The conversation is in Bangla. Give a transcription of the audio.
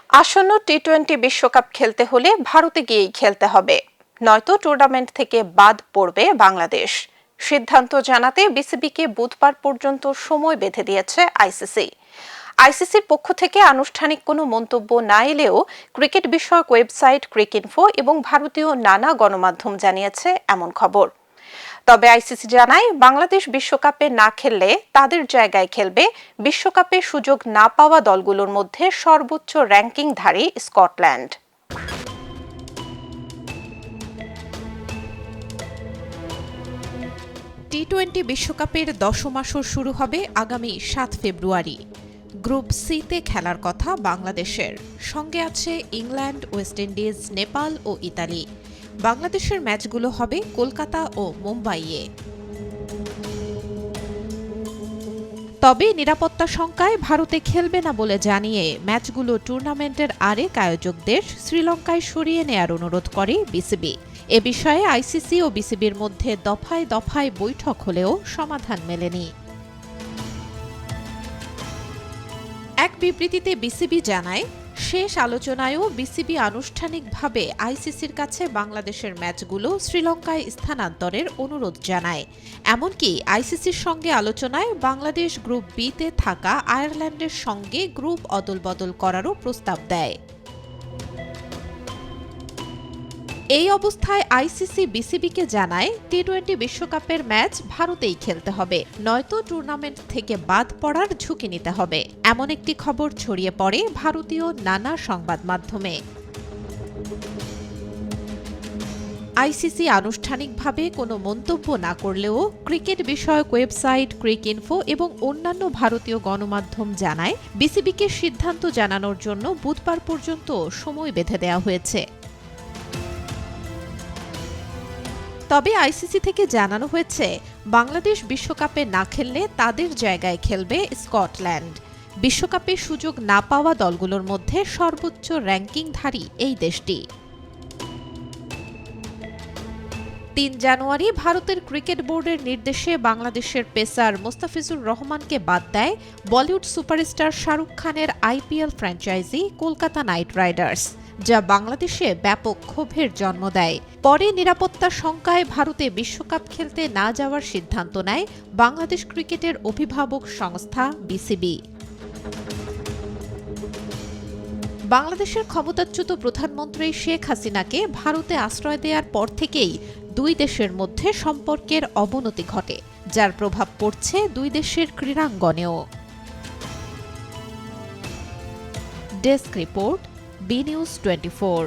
আসন্ন টি-20 বিশ্বকাপ খেলতে হলে ভারতে গিয়েই খেলতে হবে, নয়তো টুর্নামেন্ট থেকে বাদ পড়বে বাংলাদেশ। সিদ্ধান্ত জানাতে বিসিবিকে বুধবার পর্যন্ত সময় বেঁধে দিয়েছে আইসিসি। আইসিসির পক্ষ থেকে আনুষ্ঠানিক কোনো মন্তব্য না এলেও ক্রিকেট বিষয়ক ওয়েবসাইট ক্রিকইনফো এবং ভারতীয় নানা গণমাধ্যম জানিয়েছে এমন খবর। তবে আইসিসি জানায়, বাংলাদেশ বিশ্বকাপে না খেললে তাদের জায়গায় খেলবে বিশ্বকাপে সুযোগ না পাওয়া দলগুলোর মধ্যে সর্বোচ্চ র্যাঙ্কিংধারী স্কটল্যান্ড। টি-20 বিশ্বকাপের দশম আসর শুরু হবে আগামী 7 ফেব্রুয়ারি। গ্রুপ সিতে খেলার কথা বাংলাদেশের, সঙ্গে আছে ইংল্যান্ড, ওয়েস্ট ইন্ডিজ, নেপাল ও ইতালি। বাংলাদেশের ম্যাচগুলো হবে কলকাতা ও মুম্বাইয়ে। তবে নিরাপত্তা শঙ্কায় ভারতে খেলবে না বলে জানিয়ে ম্যাচগুলো টুর্নামেন্টের আরেক আয়োজক দেশ শ্রীলঙ্কায় সরিয়ে নেয়ার অনুরোধ করে বিসিবি। এ বিষয়ে আইসিসি ও বিসিবির মধ্যে দফায় দফায় বৈঠক হলেও সমাধান মেলেনি। এক বিবৃতিতে বিসিবি জানায়, শেষ আলোচনায়ও বিসিবি আনুষ্ঠানিকভাবে আইসিসির কাছে বাংলাদেশের ম্যাচগুলো শ্রীলঙ্কায় স্থানান্তরের অনুরোধ জানায়। এমনকি আইসিসির সঙ্গে আলোচনায় বাংলাদেশ গ্রুপ বিতে থাকা আয়ারল্যান্ডের সঙ্গে গ্রুপ অদলবদল করারও প্রস্তাব দেয়। এই অবস্থায় আইসিসি বিসিবিকে জানায়, টি-20 বিশ্বকাপের ম্যাচ ভারতেই খেলতে হবে, নয়তো টুর্নামেন্ট থেকে বাদ পড়ার ঝুঁকি নিতে হবে। এমন একটি খবর ছড়িয়ে পড়ে ভারতীয় নানা সংবাদ মাধ্যমে। আইসিসি আনুষ্ঠানিকভাবে কোনো মন্তব্য না করলেও ক্রিকেট বিষয়ক ওয়েবসাইট ক্রিকইনফো এবং অন্যান্য ভারতীয় গণমাধ্যম জানায়, বিসিবিকে সিদ্ধান্ত জানানোর জন্য বুধবার পর্যন্ত সময় বেঁধে দেওয়া হয়েছে। তবে আইসিসি থেকে জানানো হয়েছে, বাংলাদেশ বিশ্বকাপে না খেললে তাদের জায়গায় খেলবে স্কটল্যান্ড। বিশ্বকাপে সুযোগ না পাওয়া দলগুলোর মধ্যে সর্বোচ্চ র্যাঙ্কিংধারী এই দেশটি। ৩ জানুয়ারি ভারতের ক্রিকেট বোর্ডের নির্দেশে বাংলাদেশের পেসার মোস্তাফিজুর রহমানকে বাদ দেয় বলিউড সুপারস্টার শাহরুখ খানের IPL franchise Kolkata night Riders, যা বাংলাদেশে ব্যাপক ক্ষোভের জন্ম দেয়। পরে নিরাপত্তা শঙ্কায় ভারতে বিশ্বকাপ খেলতে না যাওয়ার সিদ্ধান্ত নেয় বাংলাদেশ ক্রিকেটের অভিভাবক সংস্থা বিসিবি। বাংলাদেশের ক্ষমতাচ্যুত প্রধানমন্ত্রী শেখ হাসিনাকে ভারতে আশ্রয় দেওয়ার পর থেকেই দুই দেশের মধ্যে সম্পর্কের অবনতি ঘটে, যার প্রভাব পড়ছে দুই দেশের ক্রীড়াঙ্গনেও। Desk report, B news 24।